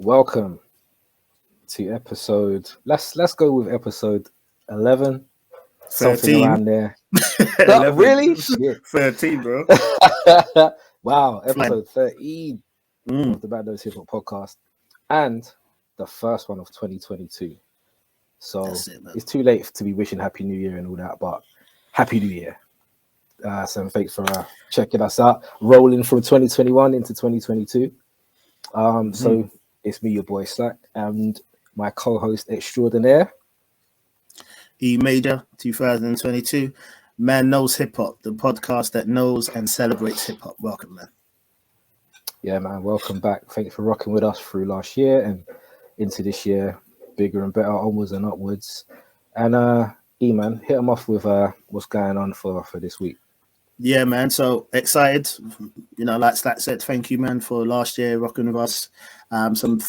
Welcome to episode. Let's go with episode 11, something 13. around there. 11. Really? Shit. 13, bro. Wow, episode 13 Mm. of the Bad Nose Hip Hop Podcast, and the first one of 2022. So That's it, man. it's too late to be wishing Happy New Year and all that, but Happy New Year. So thanks for checking us out. Rolling from 2021 into 2022. So it's me, your boy Slack, and my co-host extraordinaire. E Major 2022. Man Knows Hip Hop, the podcast that knows and celebrates hip hop. Welcome, man. Yeah, man, welcome back. Thanks for rocking with us through last year and into this year. Bigger and better, onwards and upwards. And E-man, hit them off with what's going on for this week. Yeah, man. So excited. You know, like Slack said, thank you, man, for last year rocking with us.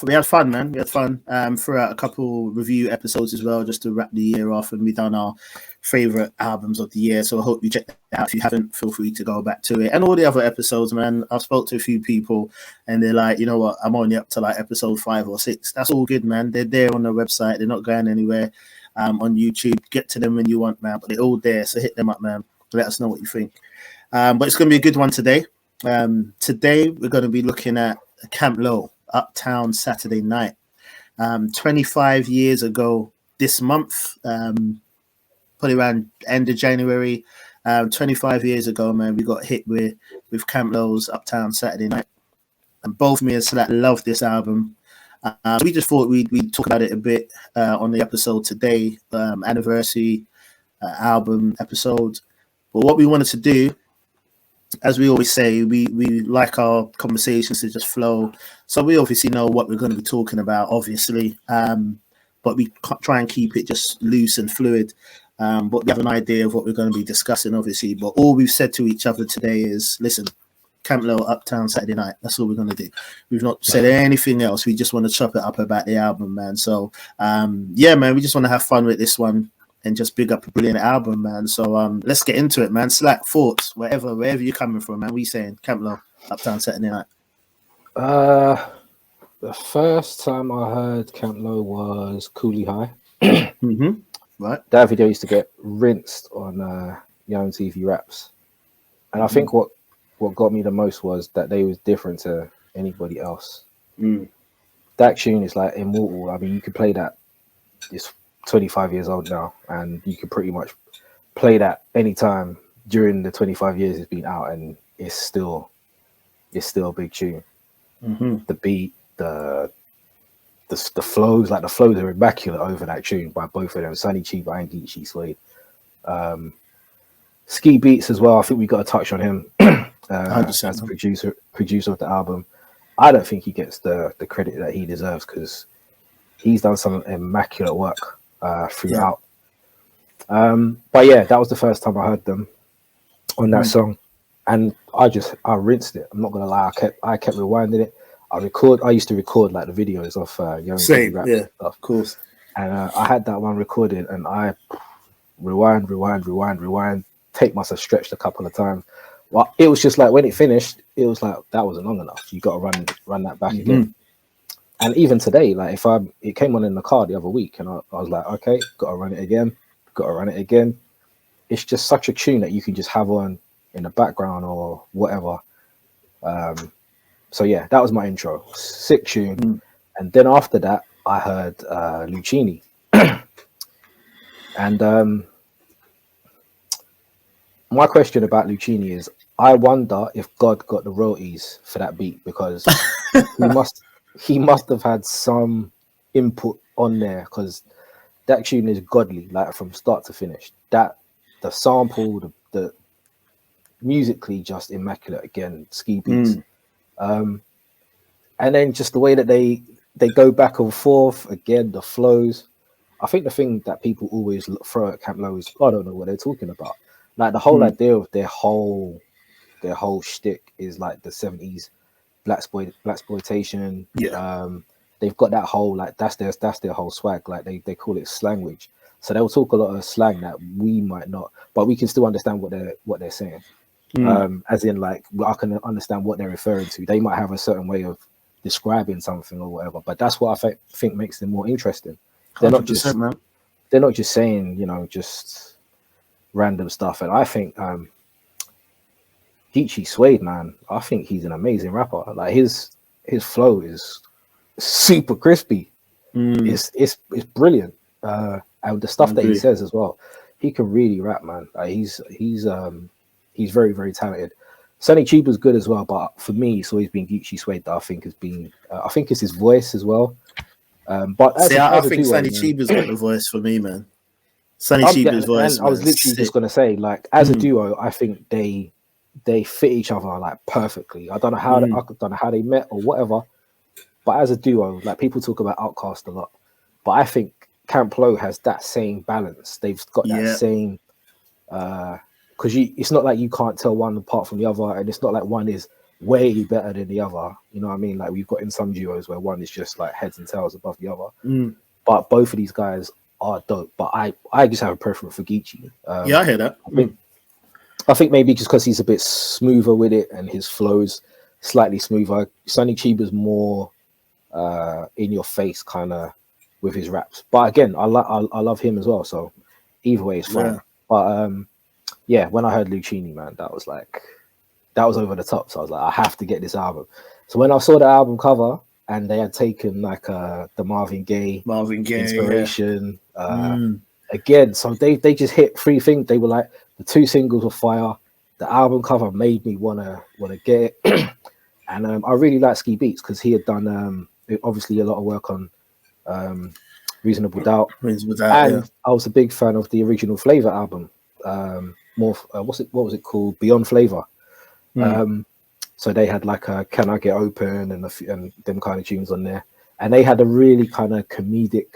We had fun, man. We had fun throughout a couple review episodes as well, just to wrap the year off. And we done our favorite albums of the year. So I hope you check that out. If you haven't, feel free to go back to it. And all the other episodes, man. I've spoke to a few people and they're like, you know what, I'm only up to like episode 5 or 6. That's all good, man. They're there on the website. They're not going anywhere on YouTube. Get to them when you want, man. But they're all there. So hit them up, man. Let us know what you think. But it's going to be a good one today. Today, we're going to be looking at Camp Lo, Uptown Saturday Night. 25 years ago this month, probably around end of January, 25 years ago, man, we got hit with Camp Lo's Uptown Saturday Night. And both me and Slack love this album. We just thought we'd talk about it a bit on the episode today, anniversary album episode. But what we wanted to do, as we always say, we like our conversations to just flow. So we obviously know what we're going to be talking about, obviously. But we try and keep it just loose and fluid. But we have an idea of what we're going to be discussing, obviously. But all we've said to each other today is, listen, Camp Lo, Uptown Saturday Night. That's all we're going to do. We've not said anything else. We just want to chop it up about the album, man. So, yeah, man, we just want to have fun with this one. And just big up a brilliant album, man. So let's get into it, man. Slack, thoughts, wherever you're coming from, man. What are you saying? Camp Lo, Uptown Saturday Night. The first time I heard Camp Lo was Coolie High. Right. That video used to get rinsed on Young TV Raps. And I think what got me the most was that they was different to anybody else. That tune is like immortal. I mean, you could play that. It's 25 years old now, and you can pretty much play that anytime during the 25 years it's been out, and it's still a big tune. The beat, the flows, like the flows are immaculate over that tune by both of them, Sonny Chiba and Geechee Suede. Ski Beats as well. I think we got to touch on him as producer of the album. I don't think he gets the credit that he deserves, because he's done some immaculate work throughout. But yeah, that was the first time I heard them on that song, and I rinsed it. I'm not gonna lie, I kept rewinding it. I used to record like the videos of Young Same, Rap yeah, stuff, of course. And I had that one recorded, and I rewind. Tape must have stretched a couple of times. Well, it was just like when it finished, it was like that wasn't long enough. You got to run that back again. And even today, like it came on in the car the other week, and I was like, okay, got to run it again. It's just such a tune that you can just have on in the background or whatever. So yeah, that was my intro. Sick tune. And then after that, I heard Lucini. And my question about Lucini is, I wonder if God got the royalties for that beat, because he must have had some input on there, because that tune is godly, like from start to finish. That the sample, the musically just immaculate again, Ski Beats. And then just the way that they go back and forth again, the flows. I think the thing that people always throw at Camp Lo is, I don't know what they're talking about. Like the whole idea of their whole shtick is like the 70s blaxploitation. They've got that whole, like that's their whole swag. Like they call it slanguage. So they'll talk a lot of slang that we might not, but we can still understand what they're saying. As in, like, I can understand what they're referring to. They might have a certain way of describing something or whatever. But that's what I think makes them more interesting. They're not just man. They're not just saying, just random stuff. And I think Geechee Suede, man, I think he's an amazing rapper. Like his flow is super crispy. It's brilliant. And the stuff that he says as well, he can really rap, man. Like he's very, very talented. Sonny Chiba's good as well, but for me, it's always been Geechee Suede that I think has been. I think it's his voice as well. But I think Sonny Chiba's got the voice for me, man. Sonny Chiba's voice. I was literally just gonna say, like, as a duo, I think they fit each other like perfectly. I don't know how they met or whatever, but as a duo, like people talk about Outkast a lot, but I think Camp Lo has that same balance. They've got that same because it's not like you can't tell one apart from the other, and it's not like one is way better than the other. You know what I mean? Like we've got in some duos where one is just like heads and tails above the other. But both of these guys are dope. But I just have a preference for Geechee. I hear that. I think maybe just because he's a bit smoother with it and his flows slightly smoother. Sonny Chiba's more in your face kind of with his raps. But again, I love him as well. So either way, it's fine. But when I heard Lucchini, man, that was over the top. So I was like, I have to get this album. So when I saw the album cover and they had taken like the Marvin Gaye inspiration, again, so they just hit three things. They were like, the two singles were fire. The album cover made me wanna get it. And I really like Ski Beats because he had done obviously a lot of work on Reasonable Doubt. And I was a big fan of the original Flavor album. What was it called? Beyond Flavor. So they had like a Can I Get Open and them kind of tunes on there, and they had a really kind of comedic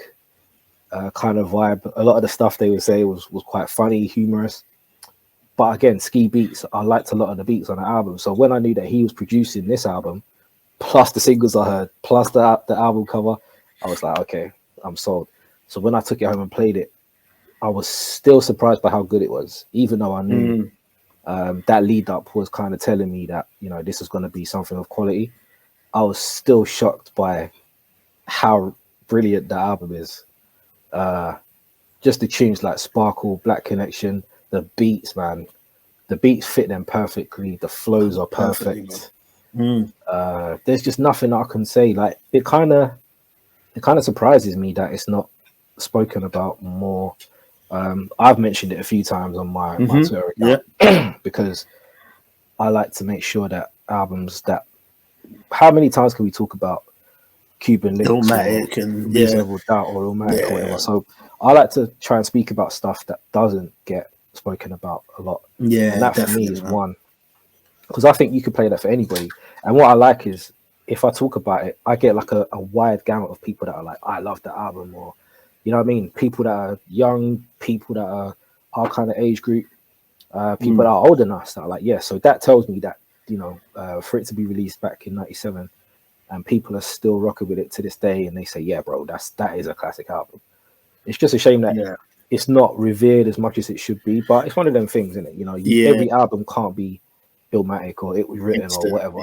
kind of vibe. A lot of the stuff they would say was quite funny, humorous. But again, Ski Beats, I liked a lot of the beats on the album. So when I knew that he was producing this album, plus the singles I heard, plus the album cover, I was like, okay, I'm sold. So when I took it home and played it, I was still surprised by how good it was, even though I knew that lead up was kind of telling me that, this is going to be something of quality. I was still shocked by how brilliant the album is. Just the tunes like Sparkle, Black Connection, the beats, man. The beats fit them perfectly. The flows are perfect. There's just nothing I can say. Like it kind of surprises me that it's not spoken about more. I've mentioned it a few times on my Twitter account because I like to make sure that albums that. How many times can we talk about Cuban Links, Illmatic and Reasonable Doubt, or Illmatic or whatever? So I like to try and speak about stuff that doesn't get spoken about a lot. And that for me is one, because I think you could play that for anybody. And what I like is if I talk about it, I get like a wide gamut of people that are like, I love the album, or you know what I mean? People that are young, people that are our kind of age group, people that are older than us that are like, so that tells me that, for it to be released back in 97 and people are still rocking with it to this day and they say, yeah, bro, that is a classic album. It's just a shame that it's not revered as much as it should be, but it's one of them things, isn't it? Every album can't be Illmatic or It Was Written or whatever.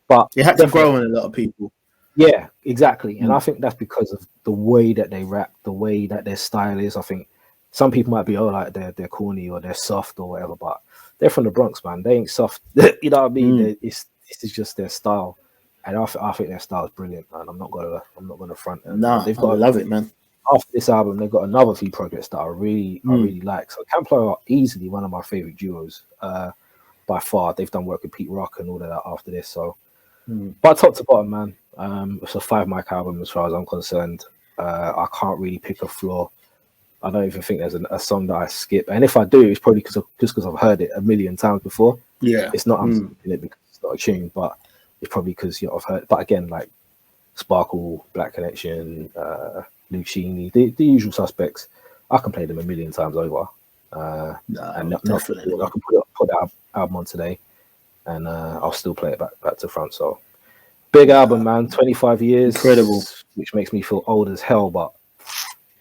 But it had to grow on a lot of people. Yeah, exactly. And I think that's because of the way that they rap, the way that their style is. I think some people might be, like they're corny or they're soft or whatever, but they're from the Bronx, man. They ain't soft. You know what I mean? This is just their style. And I think their style is brilliant, man. I'm not gonna front. I love it, man. After this album, they've got another few projects that I really like. So Camp Lo are easily one of my favorite duos by far. They've done work with Pete Rock and all of that after this. So, but top to bottom, man, it's a 5 mic album as far as I'm concerned. I can't really pick a flaw. I don't even think there's a song that I skip, and if I do, it's probably just because I've heard it a million times before. It's not I'm skipping it because it's not a tune, but it's probably because I've heard. But again, like Sparkle, Black Connection, Lucchini, the usual suspects, I can play them a million times over. I can put that album on today, and I'll still play it back to front. So big album, man. 25 years, incredible, which makes me feel old as hell, but.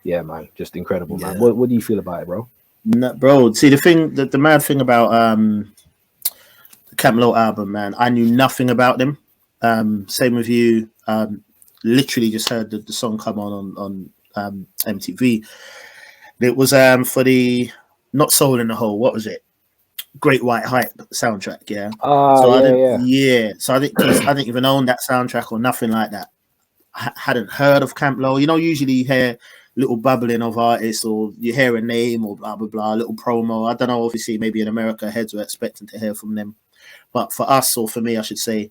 Yeah, man, just incredible, man. What do you feel about it, bro? No, bro, see the mad thing about the Camp Lo album, man. I knew nothing about them. Same with you. Literally just heard the song come on MTV. It was for the Not Soul in the Hole. What was it? Great White Hype soundtrack. Yeah. So I didn't. So I didn't even own that soundtrack or nothing like that. I hadn't heard of Camp Low. You know, usually you hear little bubbling of artists, or you hear a name, or blah blah blah, a little promo. I don't know. Obviously, maybe in America, heads were expecting to hear from them, but for us, or for me, I should say,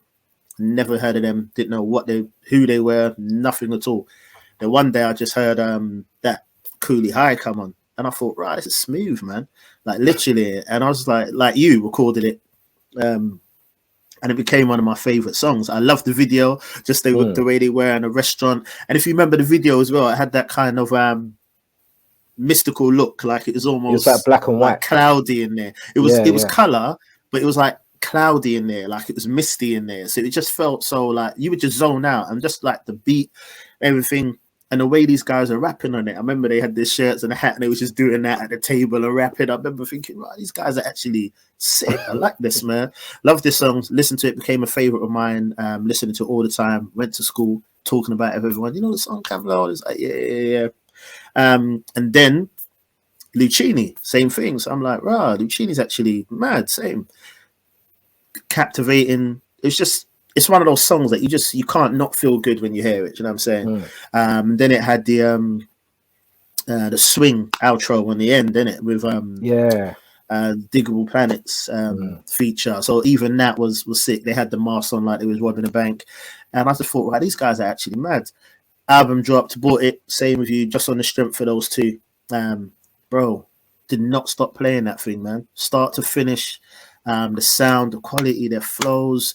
never heard of them. Didn't know who they were, nothing at all. Then one day I just heard that Cooley High come on, and I thought, right, this is smooth, man. Like literally, and I was like you recorded it, and it became one of my favorite songs. I loved the video, just the way they were in a restaurant. And if you remember the video as well, it had that kind of mystical look, like it was almost like black and white, like cloudy in there. It was color, but it was like cloudy in there, like it was misty in there. So it just felt so like you would just zone out, and just like the beat, everything. And the way these guys are rapping on it, I remember they had their shirts and a hat, and they was just doing that at the table and rapping. I remember thinking, right, these guys are actually sick. I like this, man. Love this song. Listened to it, became a favorite of mine. Listening to it all the time. Went to school talking about it with everyone. You know the song Camp Low? It's like, yeah. And then Lucchini, same thing. So I'm like, wow, Lucchini's actually mad. Same. Captivating. It's one of those songs that you can't not feel good when you hear it. You know what I'm saying? Then it had the swing outro on the end, didn't it? With Diggable Planets feature. So even that was sick. They had the mask on like they was robbing a bank, and I just thought, right, these guys are actually mad. Album dropped, bought it. Same with you, just on the strength for those two. Bro, did not stop playing that thing, man. Start to finish. The sound, the quality, their flows.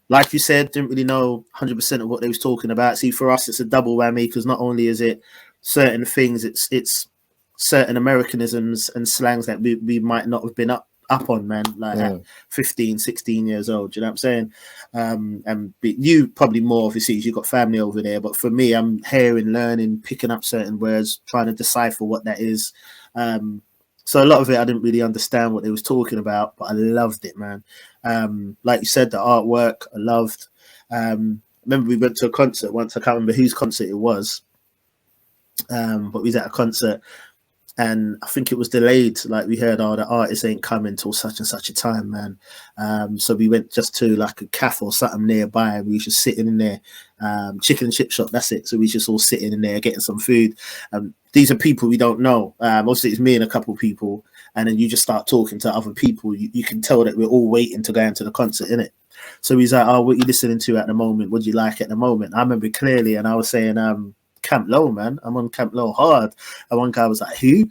Like you said, didn't really know 100% of what they was talking about. See, for us, it's a double whammy, because not only is it certain things, it's certain Americanisms and slangs that we might not have been up on, man, like at 15, 16 years old. You know what I'm saying? And you probably more, obviously, you've got family over there. But for me, I'm hearing, learning, picking up certain words, trying to decipher what that is. So a lot of it, I didn't really understand what they was talking about, but I loved it, man. Like you said, the artwork, I loved. Remember we went to a concert once. I can't remember whose concert it was, but we was at a concert, and I think it was delayed. Like we heard, the artist ain't coming till such and such a time, man. So we went just to like a cafe or something nearby. We was just sitting in there, chicken and chip shop. That's it. So we just all sitting in there getting some food. These are people we don't know. Obviously, it's me and a couple of people, and then you just start talking to other people. You can tell that we're all waiting to go into the concert, innit? So he's like, "Oh, what are you listening to at the moment? What do you like at the moment?" I remember clearly, and I was saying, Camp Low, man. I'm on Camp Low hard. And one guy was like, "Who?" I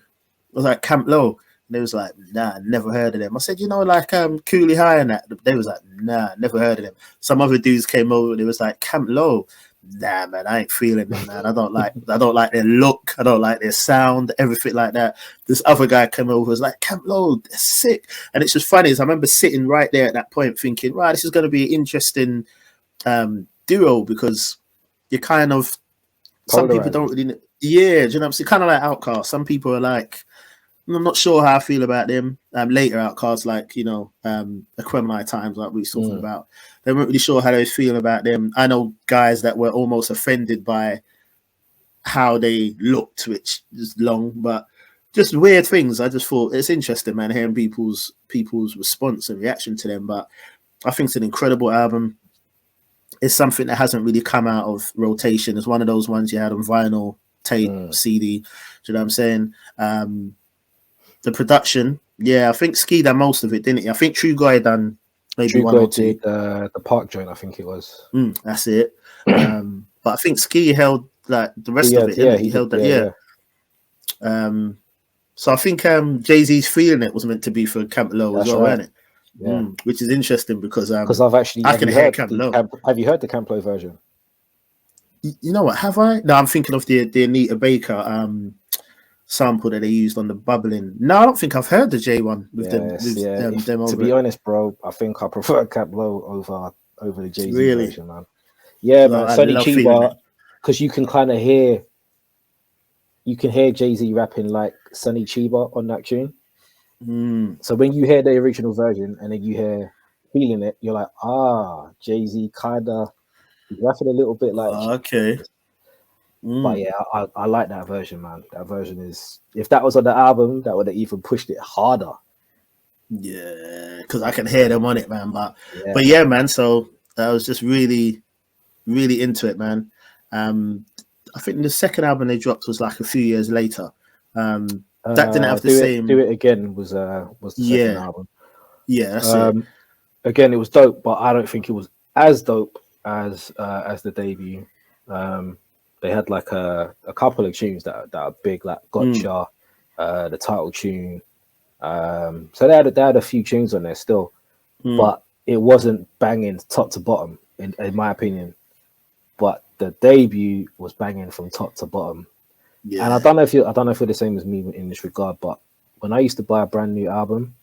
was like, "Camp Low." And they was like, "Nah, never heard of them." I said, "You know, like Cooley High and that." They was like, "Nah, never heard of them." Some other dudes came over. They was like, "Camp Low." Nah, man, I ain't feeling them, man. I don't like their look. I don't like their sound, everything like that. This other guy came over, was like, Camp Low, they're sick. And it's just funny, is I remember sitting right there at that point thinking, right, this is going to be an interesting duo, because you kind of, some people don't really, do you know what I'm saying? Kind of like Outkast. Some people are like, I'm not sure how I feel about them. Later Outcasts, like, you know, the Criminal Times, like we were talking about, they weren't really sure how they feel about them. I know guys that were almost offended by how they looked, which is long, but just weird things. I just thought it's interesting, man, hearing people's response and reaction to them. But I think it's an incredible album. It's something that hasn't really come out of rotation. It's one of those ones you had on vinyl, tape, CD. Do you know what I'm saying? The production, yeah, I think Ski done most of it, didn't he? I think True Guy done maybe one or two. The Park joint, I think it was. That's it. But I think Ski held like the rest of it. Yeah, he held that. Yeah. So I think Jay-Z's Feeling It was meant to be for Camp Low as well, right. Wasn't it? Yeah. Which is interesting because I've actually I can hear Camp Low. Have you heard the Camp Low version? You know what? Have I? No, I'm thinking of the Anita Baker sample that they used on the bubbling. No, I don't think I've heard the J one with them. To be honest, bro, I think I prefer Camp Low over the Jay-Z version, man. No, Yeah, man. Sonny Chiba, because you can kind of hear, Jay-Z rapping like Sonny Chiba on that tune. So when you hear the original version and then you hear Feeling It, you're like, Jay-Z kind of He's rapping a little bit like. Okay. But yeah, I like that version, man. That version is, if that was on the album, that would have even pushed it harder. Yeah, because I can hear them on it, man. But Yeah. yeah, man. So I was just really, really into it, man. I think the second album they dropped was like a few years later. That didn't have the same. Do It Again was the second album. Yeah, that's it. Again, it was dope, but I don't think it was as dope as the debut. They had like a couple of tunes that are big, like Gotcha, the title tune. So they had a few tunes on there still, but it wasn't banging top to bottom, in my opinion. But the debut was banging from top to bottom. Yeah. And I don't know if you're the same as me in this regard, but when I used to buy a brand new album,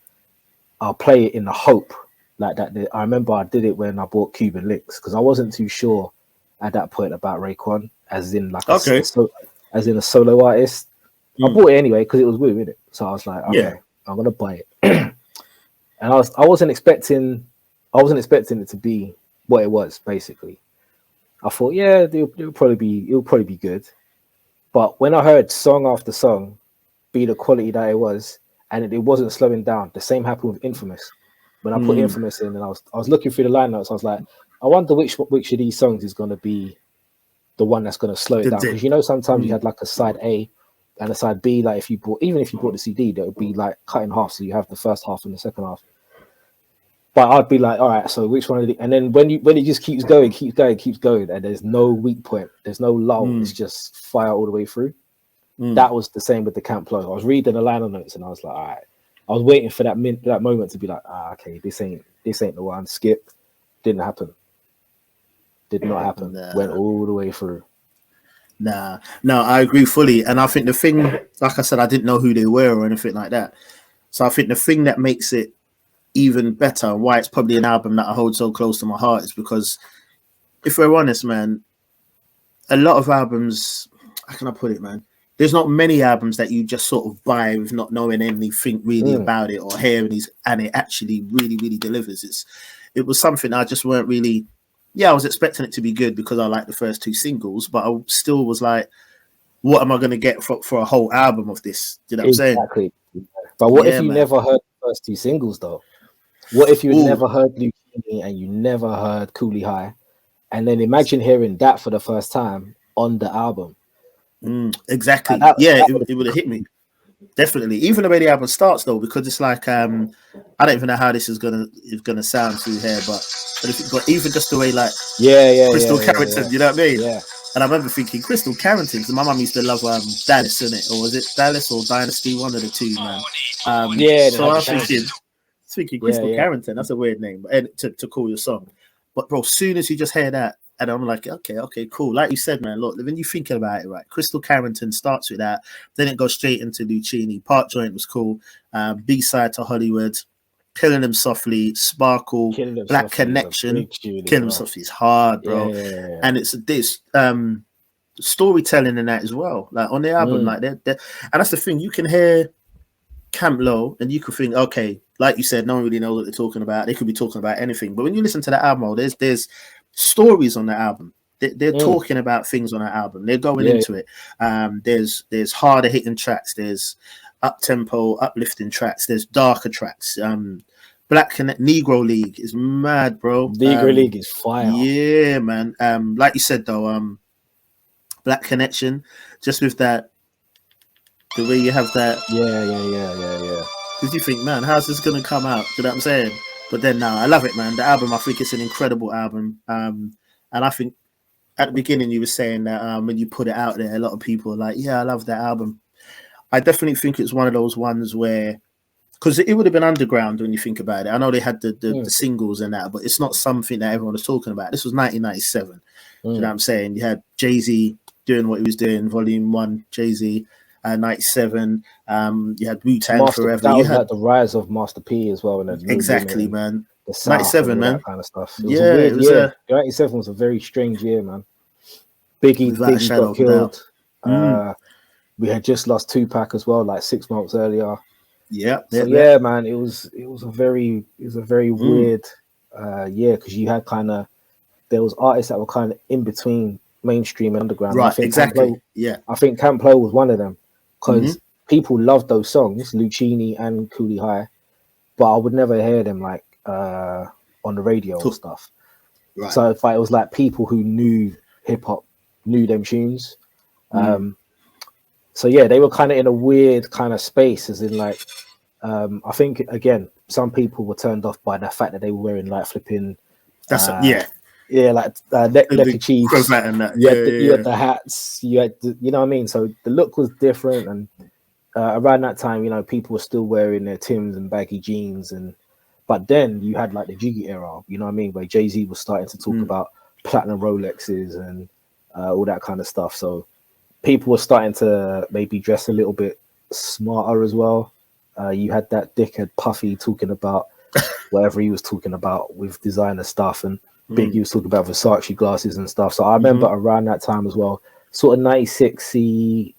I'll play it in the hope like that. I remember I did it when I bought Cuban Links because I wasn't too sure at that point about Raekwon, as in like as in a solo artist. I bought it anyway because it was Woo, innit? So I was like, okay, I'm gonna buy it. And I wasn't expecting it to be what it was. Basically, I thought, yeah, it'll probably be good. But when I heard song after song be the quality that it was, and it wasn't slowing down, the same happened with Infamous. When I put Infamous in, and I was looking through the line notes, I was like, I wonder which of these songs is going to be the one that's going to slow it down. Because you know, sometimes you had like a side A and a side B. Like if you bought the CD, that would be like cut in half, so you have the first half and the second half. But I'd be like, all right, so which one of the? And then when it just keeps going, and there's no weak point, there's no lull, it's just fire all the way through. That was the same with the Camp Low. I was reading the liner notes and I was like, all right. I was waiting for that moment to be like, okay, this ain't the one. Skip. Didn't happen. Did not happen. Went all the way through. No, I agree fully. And I think the thing, like I said, I didn't know who they were or anything like that. So I think the thing that makes it even better, why it's probably an album that I hold so close to my heart, is because if we're honest, man, a lot of albums, how can I put it, man? There's not many albums that you just sort of buy with not knowing anything really about it or hearing these, and it actually really, really delivers. It was something I just weren't really. Yeah, I was expecting it to be good because I liked the first two singles, but I still was like, what am I going to get for a whole album of this? Do you know what I'm saying? Exactly. But what if you never heard the first two singles, though? What if you never heard Lucini and you never heard Coolie High? And then imagine hearing that for the first time on the album. Exactly. It would have hit me. Definitely. Even the way the album starts, though, because it's like I don't even know how this is gonna sound through here, but even just the way like Crystal Carrington, you know what I mean? Yeah. And I remember thinking Crystal Carrington, because my mum used to love Dallas, innit? Or was it Dallas or Dynasty? One of the two, man. So I was thinking Crystal Carrington. That's a weird name, but to call your song. But bro, soon as you just hear that, and I'm like, okay, cool. Like you said, man, look, when you're thinking about it, right, Crystal Carrington starts with that, then it goes straight into Lucini. Part Joint was cool. B-side to Hollywood, Killing Them Softly, Sparkle, Black Connection. Killing Them Softly is hard, bro. Yeah. And it's this storytelling in that as well. Like on the album, like and that's the thing, you can hear Camp Low and you could think, okay, like you said, no one really knows what they're talking about. They could be talking about anything. But when you listen to the album, there's stories on the album. They're talking about things on the album. They're going into it. There's harder hitting tracks. There's up tempo, uplifting tracks. There's darker tracks. Negro League is mad, bro. Negro League is fire. Yeah, man. Like you said though, Black Connection, just with that, the way you have that. Yeah. Because you think, man, how's this gonna come out? You know what I'm saying? But then now I love it, man. The album, I think it's an incredible album. And I think at the beginning you were saying that when you put it out there, a lot of people are like, yeah, I love that album. I definitely think it's one of those ones where, because it would have been underground when you think about it. I know they had the singles and that, but it's not something that everyone was talking about. This was 1997. You know what I'm saying? You had Jay-Z doing what he was doing, Volume 1, Jay-Z. 97, you had Wu-Tang Forever. That was like the rise of Master P as well. And exactly, man. 97, man. That kind of stuff. It was 97 was a very strange year, man. Biggie got killed. We had just lost Tupac as well, like 6 months earlier. Yeah, man. It was a very weird year because you had kind of there was artists that were kind of in between mainstream and underground. Right, I think exactly. Yeah. I think Camp Lo was one of them because Mhm. people loved those songs, Lucchini and Cooley High, but I would never hear them like on the radio or stuff. Right. So if it was like people who knew hip hop, knew them tunes. So yeah, they were kind of in a weird kind of space, as in like I think again, some people were turned off by the fact that they were wearing like flipping like neckerchiefs. Cravat and that. You had the hats, you had you know what I mean. So the look was different, and around that time, you know, people were still wearing their Timbs and baggy jeans, but then you had like the Jiggy era, you know what I mean, where Jay-Z was starting to talk about platinum Rolexes and all that kind of stuff. So people were starting to maybe dress a little bit smarter as well. You had that dickhead Puffy talking about whatever he was talking about with designer stuff, and Biggie was talking about Versace glasses and stuff. So I remember around that time as well, sort of 96,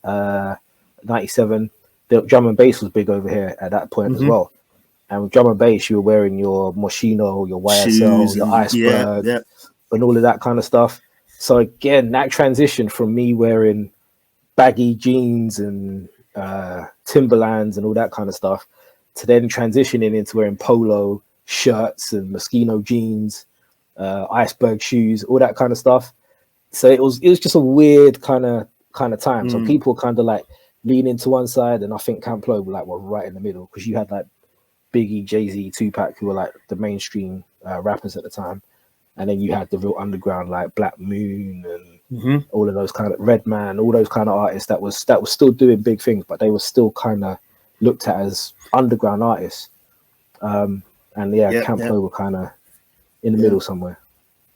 97, the drum and bass was big over here at that point as well. And with drum and bass, you were wearing your Moschino, your YSL, Shoes, your Iceberg, and all of that kind of stuff. So again, that transition from me wearing baggy jeans and Timberlands and all that kind of stuff to then transitioning into wearing polo shirts and Moschino jeans, Iceberg shoes, all that kind of stuff. So it was just a weird kind of time. So people kind of like lean into one side, and I think Camp Lo were right in the middle, because you had like Biggie, Jay-Z, Tupac, who were like the mainstream rappers at the time, and then you had the real underground like Black Moon and all of those kind of Redman, all those kind of artists that was still doing big things, but they were still kind of looked at as underground artists. And Camp Lo were kind of in the middle somewhere,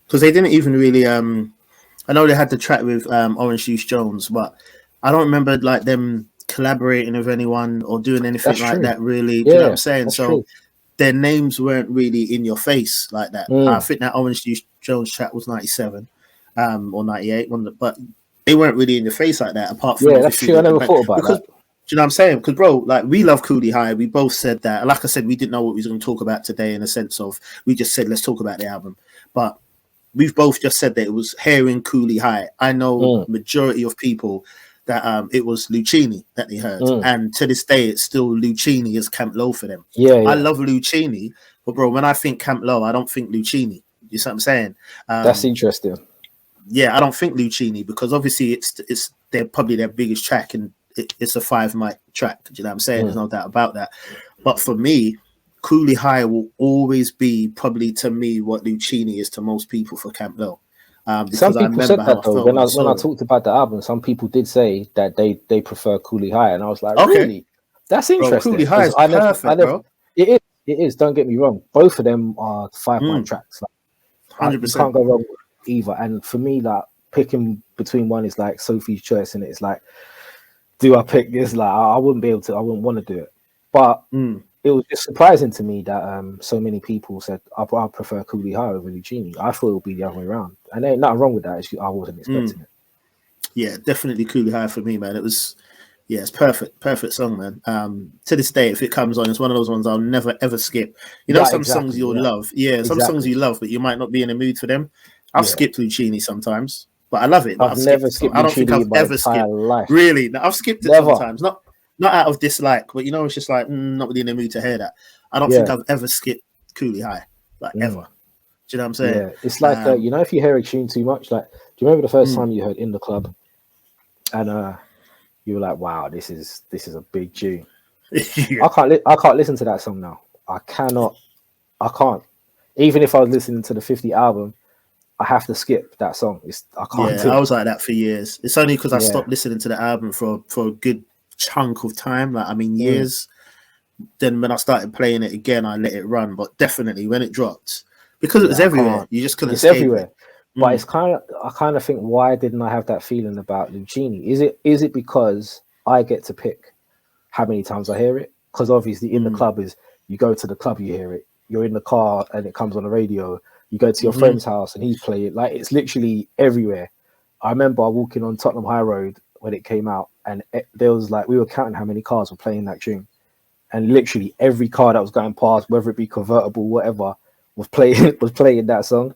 because they didn't even really I know they had the track with Orange Juice Jones, but I don't remember like them collaborating with anyone or doing anything that really. Do you know what I'm saying? So true. Their names weren't really in your face like that. I think that Orange Juice Jones track was 97 or 98, but they weren't really in your face like that, apart from that's true. I never thought about that. Do you know what I'm saying? Because, bro, like, we love Cooley High. We both said that. And like I said, we didn't know what we was going to talk about today, in a sense of, we just said, let's talk about the album. But we've both just said that it was hearing Cooley High. I know majority of people that it was Lucchini that they heard. And to this day, it's still Lucchini as Camp Lo for them. I love Lucchini, but, bro, when I think Camp Lo, I don't think Lucchini. You see what I'm saying? That's interesting. Yeah, I don't think Lucchini, because obviously it's probably their biggest track, and it's a 5 mic track. Do you know what I'm saying? There's no doubt about that. But for me, Cooley High will always be probably to me what Lucchini is to most people for Camp Lo. Some people said that though. When I talked about the album, some people did say that they prefer Cooley High, and I was like, really? That's interesting. Bro, Cooley High is perfect, bro. It is. Don't get me wrong. Both of them are 5 mic tracks. Like, 100%. You can't go wrong with either. And for me, like, picking between one is like Sophie's choice, and it's like, do I pick this? Like, I wouldn't be able to. I wouldn't want to do it. But it was just surprising to me that so many people said I prefer Cooley High over Lucchini. I thought it would be the other way around, and there ain't nothing wrong with that. I wasn't expecting it. Yeah, definitely Cooley High for me, man. It was, it's perfect song, man. To this day, if it comes on, it's one of those ones I'll never ever skip. You know, songs you'll love, some songs you love, but you might not be in the mood for them. I've skipped Lucchini sometimes, but I love it. I've never skipped. I don't think I've ever skipped. Life. Really, no, I've skipped it sometimes. Not out of dislike, but you know, it's just like not really in the mood to hear that. I don't think I've ever skipped Cooley High, like ever. Do you know what I'm saying? Yeah, it's like you know, if you hear a tune too much, like, do you remember the first time you heard In the Club, and you were like, "Wow, this is a big tune." I can't listen to that song now. I can't. Even if I was listening to the 50 album, I have to skip that song. I can't. I was like that for years. It's only because I stopped listening to the album for a good chunk of time, like, I mean, years. Then when I started playing it again, I let it run. But definitely when it dropped, because it was everywhere, you just couldn't. It's everywhere. But it's I kind of think, why didn't I have that feeling about Lucchini? Is it because I get to pick how many times I hear it? Because obviously In the Club is, you go to the club, you hear it. You're in the car and it comes on the radio. You go to your friend's house and he's playing it. Like, it's literally everywhere. I remember walking on Tottenham High Road when it came out, and there was like, we were counting how many cars were playing that tune, and literally every car that was going past, whether it be convertible, whatever, was playing that song.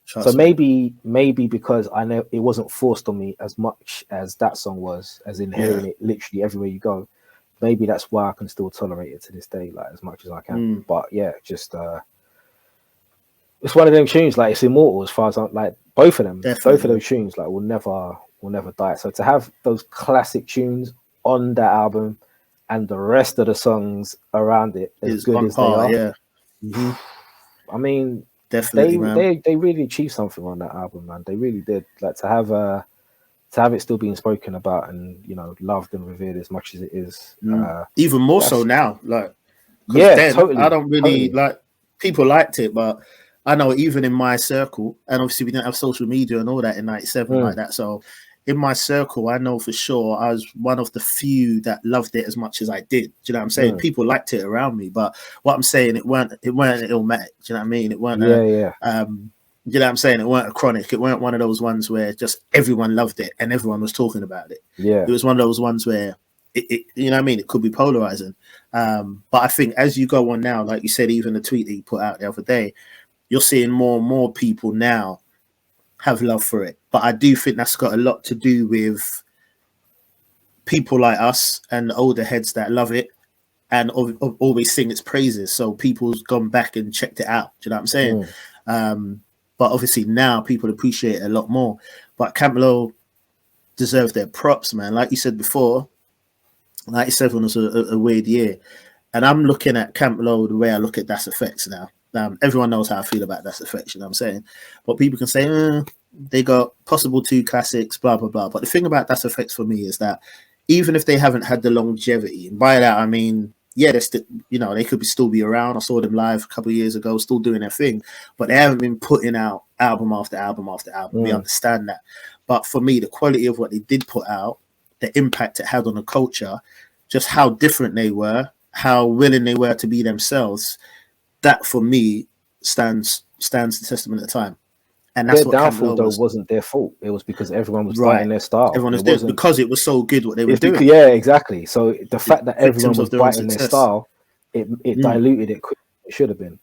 So maybe because I know it wasn't forced on me as much as that song was, as in hearing it literally everywhere you go. Maybe that's why I can still tolerate it to this day, like as much as I can. But yeah, just it's one of them tunes, like it's immortal as far as I'm like both of them. Definitely. Both of those tunes like will never die. So to have those classic tunes on that album and the rest of the songs around it as good as they are. Yeah. I mean, definitely, they really achieved something on that album, man. They really did. Like to have it still being spoken about and loved and revered as much as it is. Even more so now, like totally. I don't really like people liked it, but I know even in my circle, and obviously we didn't have social media and all that in '97 like that. So in my circle, I know for sure I was one of the few that loved it as much as I did. Do you know what I'm saying? People liked it around me, but what I'm saying, it weren't an illmatic. Do you know what I mean? It weren't you know what I'm saying? It weren't a chronic. It weren't one of those ones where just everyone loved it and everyone was talking about it. Yeah. It was one of those ones where it you know what I mean? It could be polarizing. But I think as you go on now, like you said, even the tweet that you put out the other day, you're seeing more and more people now have love for it. But I do think that's got a lot to do with people like us and the older heads that love it and always sing its praises. So people's gone back and checked it out. Do you know what I'm saying? But obviously now people appreciate it a lot more. But Camp Lo deserve their props, man. Like you said before, 97 was a weird year. And I'm looking at Camp Lo the way I look at Das Effects now. Everyone knows how I feel about Das Effects, you know what I'm saying? But people can say, they got possible 2 classics, blah, blah, blah. But the thing about Das Effects for me is that even if they haven't had the longevity, and by that I mean, yeah, they're still, they could still be around. I saw them live a couple of years ago, still doing their thing, but they haven't been putting out album after album after album. We understand that. But for me, the quality of what they did put out, the impact it had on the culture, just how different they were, how willing they were to be themselves, that for me stands the testament of time. And that's their downfall though wasn't their fault. It was because everyone was biting their style. Everyone was doing because it was so good what they were doing. Yeah, exactly. So the fact that everyone was biting their style, it diluted it quicker than it should have been.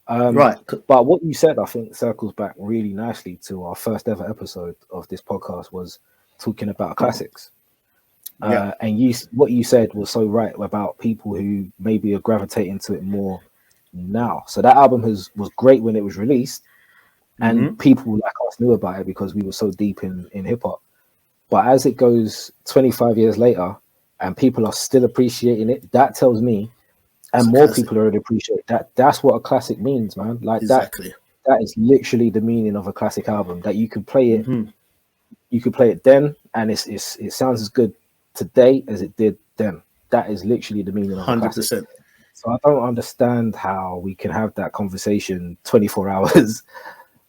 But what you said, I think, circles back really nicely to our first ever episode of this podcast, was talking about classics. And what you said was so right about people who maybe are gravitating to it more now. So that album was great when it was released, and people like us knew about it because we were so deep in hip hop. But as it goes 25 years later and people are still appreciating it, that tells me, and more people already appreciate that, that's what a classic means, man. Like that is literally the meaning of a classic album, that you can play it, you could play it then, and it sounds as good today as it did then. That is literally the meaning of 100%. A classic. So I don't understand how we can have that conversation 24 hours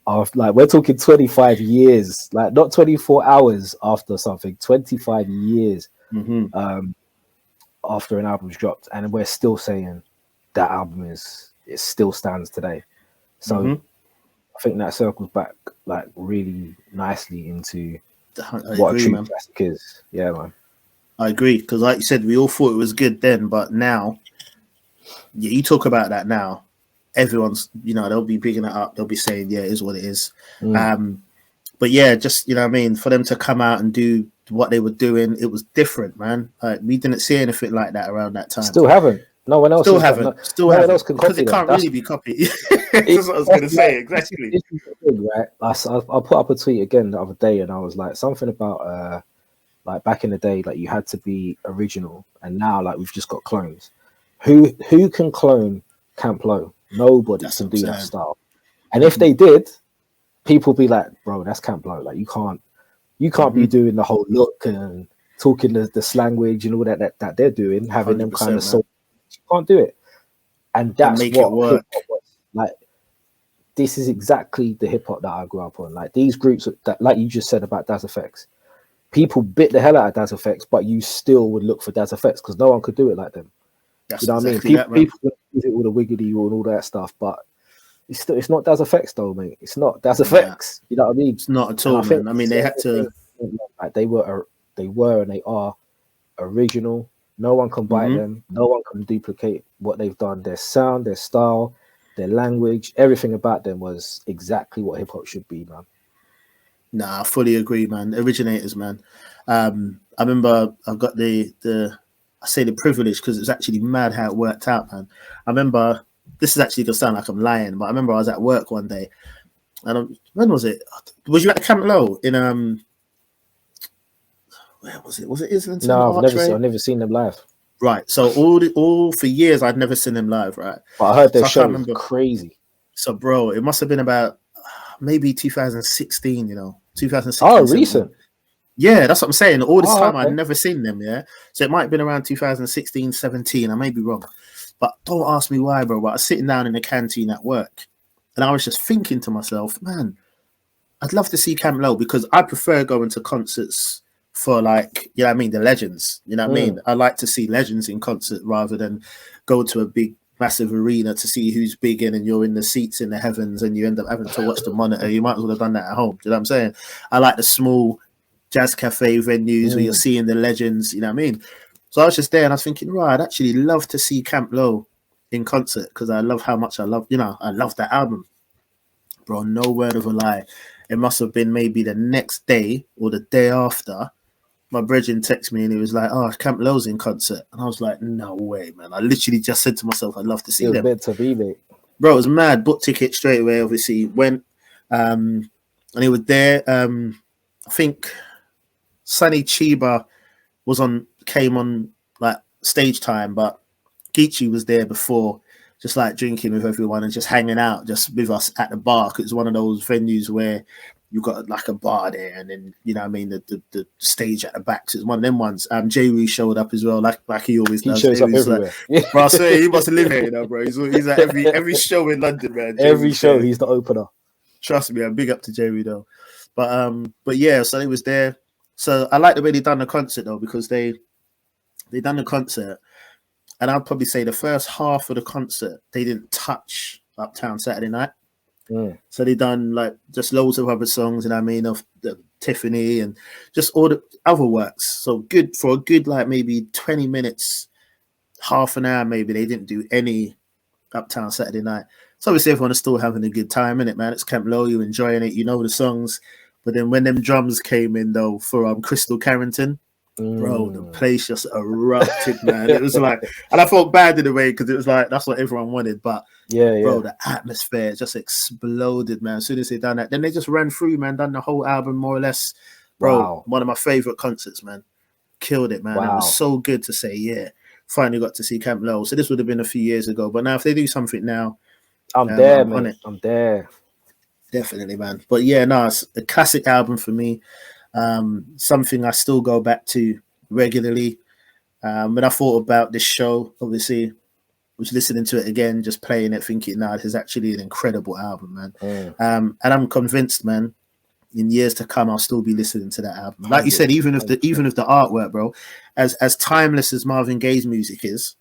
of, like, we're talking 25 years, like not 24 hours after something, 25 years after an album's dropped, and we're still saying that album it still stands today. So I think that circles back like really nicely into what a true classic is. Yeah, man. I agree, because like you said, we all thought it was good then, but now, you talk about that now, everyone's, they'll be picking it up, they'll be saying, yeah, it is what it is. But yeah, just, what I mean, for them to come out and do what they were doing, it was different, man. Like, we didn't see anything like that around that time. Still haven't. No one else. Still haven't. No one else can because it can't really be copied. That's what I was going to say. Exactly. Right. I put up a tweet again the other day, and I was like, something about like back in the day, like you had to be original, and now like we've just got clones. Who can clone Camp Lo? Nobody can do that style. And if they did, people be like, bro, that's Camp Lo. Like you can't be doing the whole look and talking the language and all that they're doing, having them kind of soul. You can't do it. And that's what hip-hop was. Like, this is exactly the hip hop that I grew up on. Like these groups that, like you just said about Das Effects, people bit the hell out of Das Effects, but you still would look for Das Effects because no one could do it like them. That's you know what I mean? People use it all the wiggity and all that stuff, but it's not Das Effects though, mate. It's not Das Effects. You know what I mean? It's not at all, man. I mean, they had to. Like they were and they are original. No one can bite them. No one can duplicate what they've done. Their sound, their style, their language, everything about them was exactly what hip hop should be, man. Nah, I fully agree, man. Originators, man. I remember I've got the I say the privilege because it's actually mad how it worked out, man. I remember this is actually gonna sound like I'm lying, but I remember I was at work one day, and when was it? Was you at Camp Low in where was it? Was it Islington? No, I've never seen them live. Right. So all for years I'd never seen them live, right? But I heard their show was crazy. So, bro, it must have been about maybe 2016, 2016. Oh, recent. Yeah, that's what I'm saying. All this time okay. I'd never seen them, yeah. So it might have been around 2016, 17. I may be wrong. But don't ask me why, bro. But I was sitting down in the canteen at work and I was just thinking to myself, man, I'd love to see Camp Low because I prefer going to concerts for like, you know what I mean, the legends. You know what I mean? I like to see legends in concert rather than go to a big massive arena to see who's big in and you're in the seats in the heavens and you end up having to watch the monitor. You might as well have done that at home. Do you know what I'm saying? I like the small jazz cafe venues where you're seeing the legends, you know what I mean? So I was just there and I was thinking, right, I'd actually love to see Camp Low in concert because I love how much I love that album. Bro, no word of a lie. It must have been maybe the next day or the day after. My brethren texted me and he was like, "Oh, Camp Low's in concert." And I was like, "No way, man." I literally just said to myself, "I'd love to see them." Meant to be, mate. Bro, it was mad. Booked ticket straight away, obviously. Went and he was there. I think Sonny Chiba came on like stage time, but Geechee was there before, just like drinking with everyone and just hanging out just with us at the bar. Cause it's one of those venues where you've got like a bar there and then, you know what I mean, the stage at the back. So it's one of them ones. J-Ree showed up as well, like he always does. He shows up everywhere. Like, bro, I swear he must live here, bro. He's at every show in London, man. Every show, he's the opener. Trust me, I'm big up to J-Ree though. But yeah, so he was there. So I like the way they done the concert though, because they done the concert, and I'd probably say the first half of the concert they didn't touch Uptown Saturday Night. So they done like just loads of other songs, and I mean of the Tiffany and just all the other works. So good for a good like maybe 20 minutes, half an hour maybe. They didn't do any Uptown Saturday Night. So obviously everyone is still having a good time in it, man. It's Camp Low, you're enjoying it, you know the songs. But then when them drums came in though for Crystal Carrington, bro, the place just erupted, man. It was like, and I felt bad in a way because it was like that's what everyone wanted. But bro, the atmosphere just exploded, man. As soon as they done that, then they just ran through, man, done the whole album more or less. Bro, one of my favorite concerts, man. Killed it, man. It was so good to say, yeah, finally got to see Camp Low. So this would have been a few years ago, but now if they do something now, I'm there, man. I'm there. Definitely, man. But yeah, no, it's a classic album for me. Something I still go back to regularly. When I thought about this show, obviously, was listening to it again, just playing it, thinking, "Nah, this is actually an incredible album, man." And I'm convinced, man, in years to come, I'll still be listening to that album. Like you said, even if the artwork, bro, as timeless as Marvin Gaye's music is,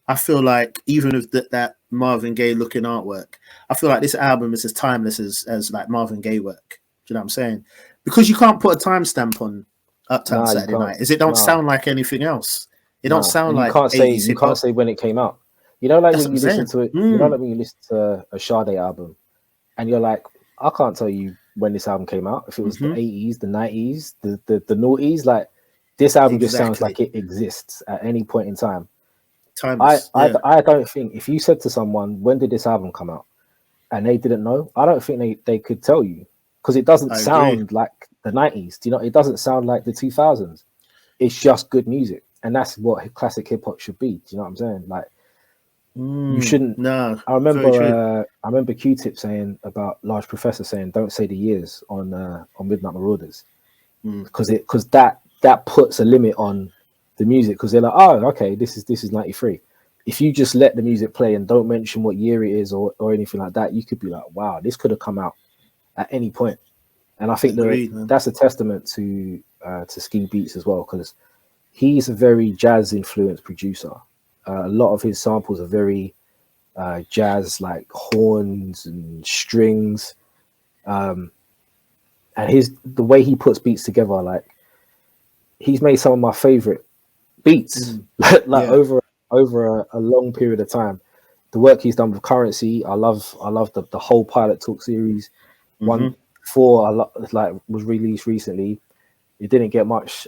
I feel like even if that Marvin Gaye looking artwork, I feel like this album is as timeless as like Marvin Gaye work. Do you know what I'm saying? Because you can't put a timestamp on Uptown Saturday Night. It don't sound like anything else. It don't sound like you can't say when it came out. You know, like when you listen to it, you know, like when you listen to a Sade album, and you're like, I can't tell you when this album came out. If it was the 80s, the 90s, the noughties, like this album just sounds like it exists at any point in time. I don't think if you said to someone, when did this album come out, and they didn't know, I don't think they could tell you, because it doesn't sound like the 90s. Do you know? It doesn't sound like the 2000s. It's just good music, and that's what classic hip hop should be. Do you know what I'm saying? Like, you shouldn't. No, I remember Q-Tip saying about Large Professor saying, "Don't say the years on Midnight Marauders," because that puts a limit on the music, because they're like, "Oh, okay, this is 93." If you just let the music play and don't mention what year it is or anything like that, you could be like, "Wow, this could have come out at any point." And I think that's a testament to Ski Beats as well, because he's a very jazz influenced producer. A lot of his samples are very jazz, like horns and strings, and the way he puts beats together, like he's made some of my favorite beats over a long period of time. the work he's done with Currency. I love the whole Pilot Talk series. Mm-hmm. 1-4 was released recently. It didn't get much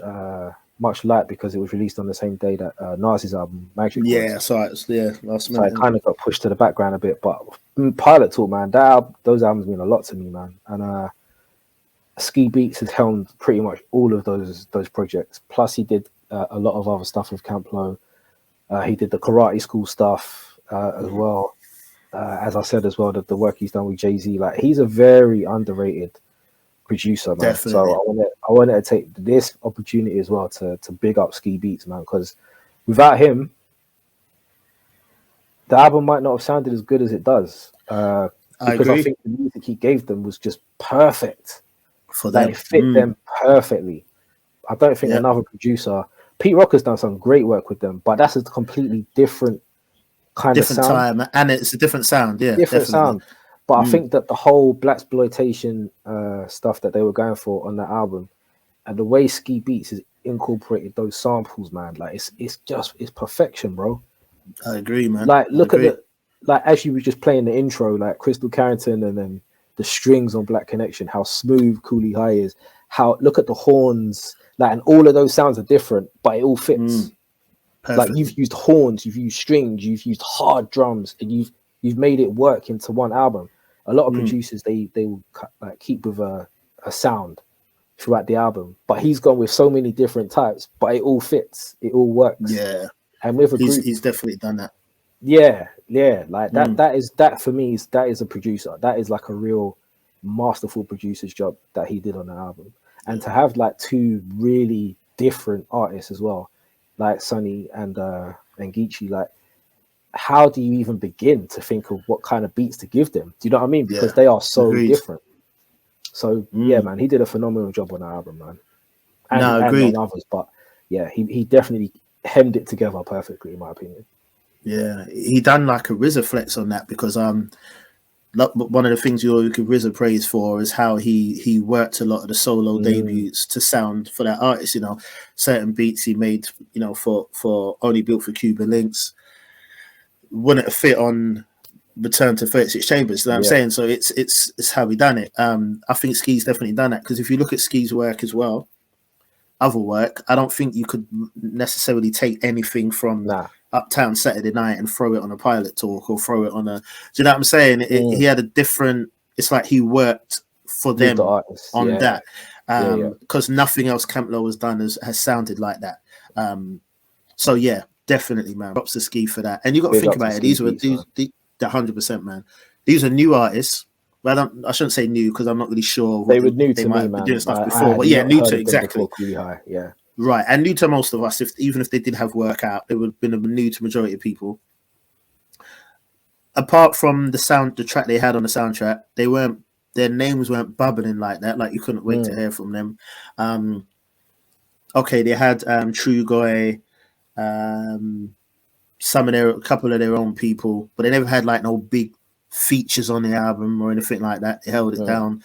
light because it was released on the same day that Nas's album Magic was. Yeah, last So minute. it kind of got pushed to the background a bit. But Pilot Talk, man, those albums mean a lot to me, man. And Ski Beats has helmed pretty much all of those projects. Plus, he did a lot of other stuff with Camp Lo. He did the Karate School stuff as well. As I said as well, the work he's done with Jay-Z, like he's a very underrated producer, man. Definitely. So I wanted to take this opportunity as well to big up Ski Beats, man, because without him, the album might not have sounded as good as it does. Because I think the music he gave them was just perfect. For them. It fit them perfectly. I don't think another producer. Pete Rock has done some great work with them, but that's a completely different kind of sound. Time, and it's a different sound. Yeah, different sound. But I think that the whole blaxploitation stuff that they were going for on that album, and the way Ski Beats has incorporated those samples, man, like it's perfection, bro. I agree, man. Like look at as you were just playing the intro, like Crystal Carrington, and then the strings on Black Connection, how smooth Cooley High is. How look at the horns, like, and all of those sounds are different, but it all fits. Like you've used horns, you've used strings, you've used hard drums, and you've made it work into one album. A lot of producers they will keep with a sound throughout the album, but he's gone with so many different types, but it all fits, it all works. Yeah, and with a group, he's definitely done that. Yeah, like that for me is a producer. That is like a real masterful producer's job that he did on the album, and to have like two really different artists as well, like Sonny and Geechee, like how do you even begin to think of what kind of beats to give them? Do you know what I mean? Because they are so different. So yeah, man, he did a phenomenal job on the album, man. And on others, but yeah, he definitely hemmed it together perfectly, in my opinion. Yeah, he done like a RZA flex on that, because one of the things you give RZA praise for is how he worked a lot of the solo debuts to sound for that artist. You know, certain beats he made, you know, for Only Built for Cuban Links wouldn't have fit on Return to 36 Chambers. You know what I'm saying? So it's how he done it. I think Ski's definitely done that, because if you look at Ski's work as well, other work, I don't think you could necessarily take anything from Uptown Saturday Night and throw it on a Pilot Talk or throw it on a. Do you know what I'm saying? He had a different. It's like he worked for them on that, because nothing else Camp Lo has done has sounded like that. So yeah, definitely, man. Props to Ski for that. And you got to think about it. These 100%, man. These are new artists. Well, I shouldn't say new, because I'm not really sure. They were new to me, man. Doing stuff before, but yeah, new to exactly. Yeah. Right, and new to most of us. Even if they did have work out, it would have been new to majority of people. Apart from the track they had on the soundtrack, their names weren't bubbling like that. Like you couldn't wait to hear from them. Okay, they had True Guy, a couple of their own people, but they never had like no big features on the album or anything like that. They held it down.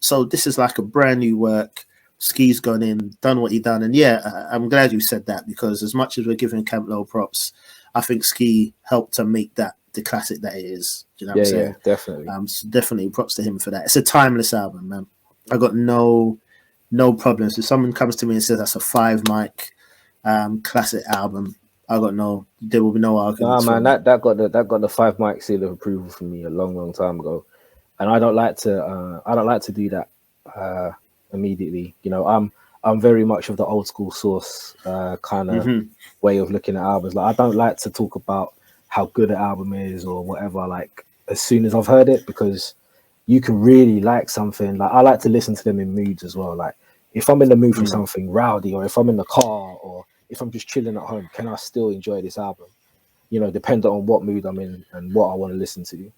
So this is like a brand new work. Ski's gone in, done what he done, and yeah, I'm glad you said that, because as much as we're giving Camp Lo props, I think Ski helped to make that the classic that it is. Do you know what I'm saying? Yeah, definitely. So definitely props to him for that. It's a timeless album, man. I got no problems. If someone comes to me and says that's a 5 mic classic album, there will be no arguments. Nah, man, that got the 5 mic seal of approval from me a long time ago, and I don't like to do that immediately. You know, I'm very much of the old school source kind of way of looking at albums. Like, I don't like to talk about how good an album is or whatever, like as soon as I've heard it, because you can really like something. Like, I like to listen to them in moods as well. Like, if I'm in the mood for something rowdy, or if I'm in the car, or if I'm just chilling at home, can I still enjoy this album? You know, depending on what mood I'm in and what I want to listen to.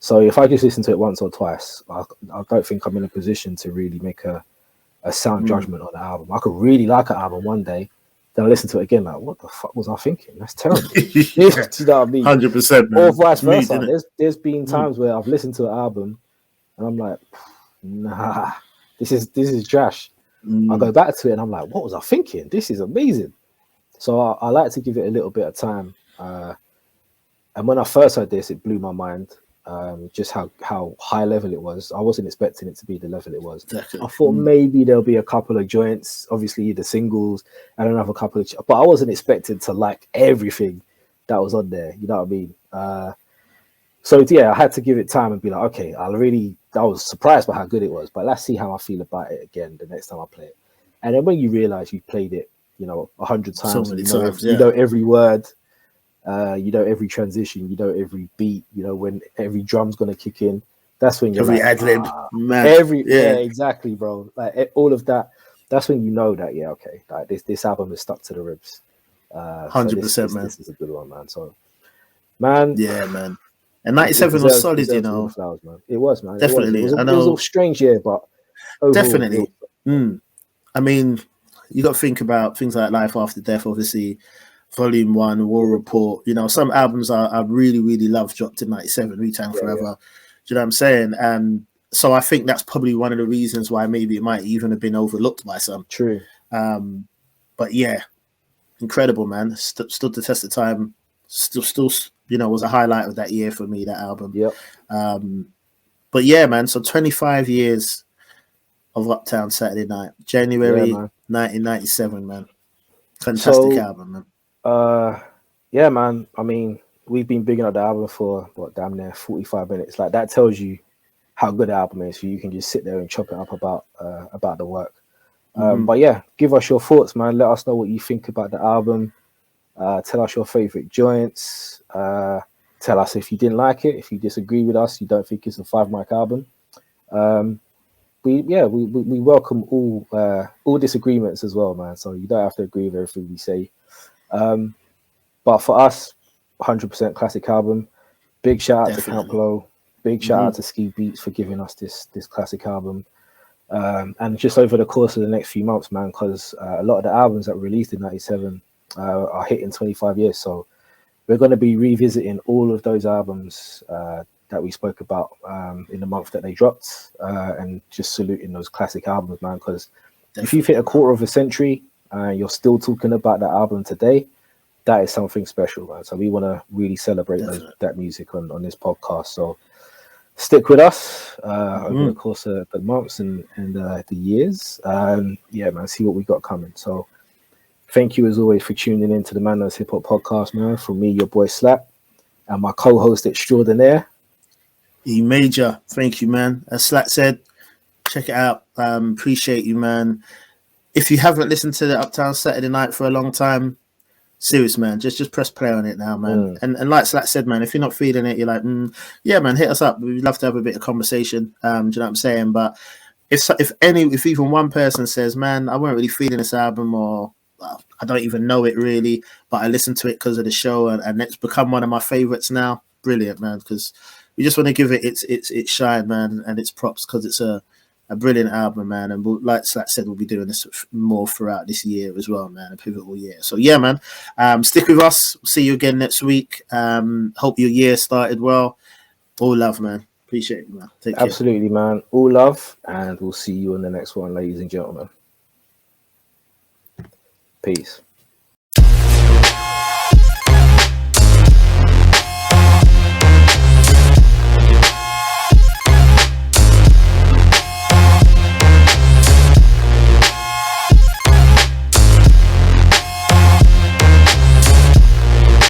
So if I just listen to it once or twice, I don't think I'm in a position to really make a sound judgment on the album. I could really like an album one day, then I listen to it again, like, what the fuck was I thinking? That's terrible. Do you know what I mean? 100%. Or vice versa. There's been times where I've listened to an album and I'm like, nah, this is trash. I go back to it and I'm like, what was I thinking? This is amazing. So I like to give it a little bit of time. And when I first heard this, it blew my mind. Just how high level it was. I wasn't expecting it to be the level it was. Exactly. I thought maybe there'll be a couple of joints, obviously the singles, and another couple of, but I wasn't expecting to like everything that was on there. You know what I mean? So yeah, I had to give it time and be like, okay, I was surprised by how good it was, but let's see how I feel about it again the next time I play it. And then when you realize you played it, 100 times, So many you know, times, yeah. you know every word. You know every transition, you know every beat, you know when every drum's gonna kick in. That's when you're Every like, ad-lib, man. yeah, exactly, bro. Like all of that. That's when you know that, yeah, okay, like this album is stuck to the ribs. 100%, man. This is a good one, man. So, man, yeah, man. And 97 was solid, deserves all the flowers, man. It was, man. Definitely. It was a strange year, but overall, definitely. I mean, you got to think about things like Life After Death, obviously. Volume 1, War Report. Some albums I really, really love dropped in 97, Wu-Tang Forever. Yeah. Do you know what I'm saying? And so I think that's probably one of the reasons why maybe it might even have been overlooked by some. True. But yeah, incredible, man. Stood the test of time. Still, was a highlight of that year for me, that album. Yep. But yeah, man. So 25 years of Uptown Saturday Night, January 1997, man. Fantastic album, man. Yeah, man. I mean, we've been bigging up the album for damn near 45 minutes. Like that tells you how good the album is. So you can just sit there and chop it up about the work. But yeah, give us your thoughts, man. Let us know what you think about the album. Tell us your favorite joints. Tell us if you didn't like it, if you disagree with us, you don't think it's a 5 mic album. We welcome all disagreements as well, man. So you don't have to agree with everything we say. But for us, 100% classic album. Big shout out to Count Blow. Big shout out to Ski Beats for giving us this classic album. And just over the course of the next few months, man, because a lot of the albums that were released in 97 are hitting 25 years. So we're going to be revisiting all of those albums that we spoke about in the month that they dropped, and just saluting those classic albums, man, because if you've hit a quarter of a century and you're still talking about that album today, that is something special, man. So we want to really celebrate that music on this podcast. So stick with us over the course of the months and the years. Yeah, man, see what we got coming. So thank you as always for tuning in to the Man Knows Hip Hop podcast, man. From me, your boy Slap, and my co-host extraordinaire, E Major. Thank you, man. As Slap said, check it out. Appreciate you, man. If you haven't listened to the Uptown Saturday Night for a long time, serious, man, just press play on it now, man. And like Slap said, man, if you're not feeling it, you're like, yeah, man, hit us up. We'd love to have a bit of conversation. Do you know what I'm saying? But if even one person says, man, I weren't really feeling this album, or I don't even know it really, but I listened to it because of the show, and it's become one of my favorites now. Brilliant, man, because we just want to give it its shine, man, and its props, because it's a brilliant album, man. And like Slack said, we'll be doing this more throughout this year as well, man. A pivotal year. So yeah, man, stick with us. We'll see you again next week. Hope your year started well. All love, man. Appreciate it, man. Take care. Absolutely, man. All love, and we'll see you in the next one, ladies and gentlemen. Peace.